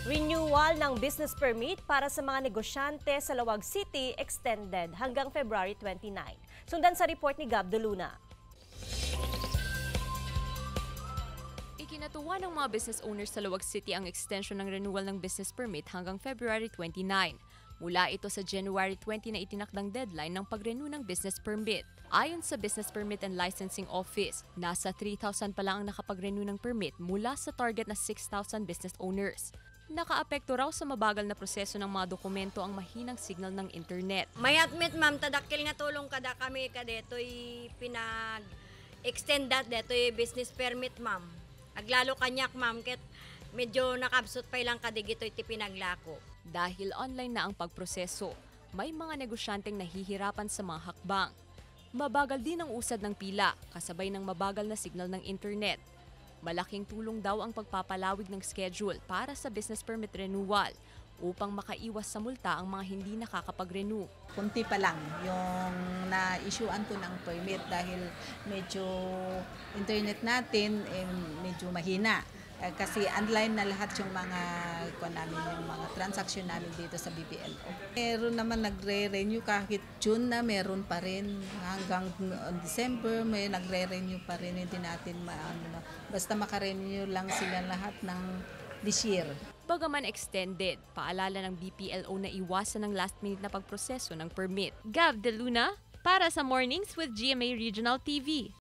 Renewal ng business permit para sa mga negosyante sa Lawag City extended hanggang February 29. Sundan sa report ni Gab De Luna. Ikinatuwa ng mga business owners sa Lawag City ang extension ng renewal ng business permit hanggang February 29. Mula ito sa January 20 na itinakdang deadline ng pag-renew ng business permit. Ayon sa Business Permit and Licensing Office, nasa 3,000 pa lang ang nakapag-renew ng permit mula sa target na 6,000 business owners. Nakaapekto raw sa mabagal na proseso ng mga dokumento ang mahinang signal ng internet. May admit ma'am, tadakil nga tulong kada kami kadeto'y pinag-extend deto'y business permit ma'am. Aglalo kanyak ma'am, ket medyo nakabsot pa ilang kadigito'y ti pinaglako. Dahil online na ang pagproseso, may mga negosyanteng nahihirapan sa mga hakbang. Mabagal din ang usad ng pila, kasabay ng mabagal na signal ng internet. Malaking tulong daw ang pagpapalawig ng schedule para sa business permit renewal upang makaiwas sa multa ang mga hindi nakakapag-renew. Kunti pa lang yung na-issuean ko ng permit dahil medyo internet natin medyo mahina. Kasi online na lahat yung mga yung mga transaction namin dito sa BPLO. Meron naman nagre-renew kahit June na meron pa rin hanggang December may nagre-renew pa rin, hindi natin basta maka-renew lang sila lahat ng this year. Bagaman extended, paalala ng BPLO na iwasan ng last-minute na pagproseso ng permit. Gab De Luna para sa Mornings with GMA Regional TV.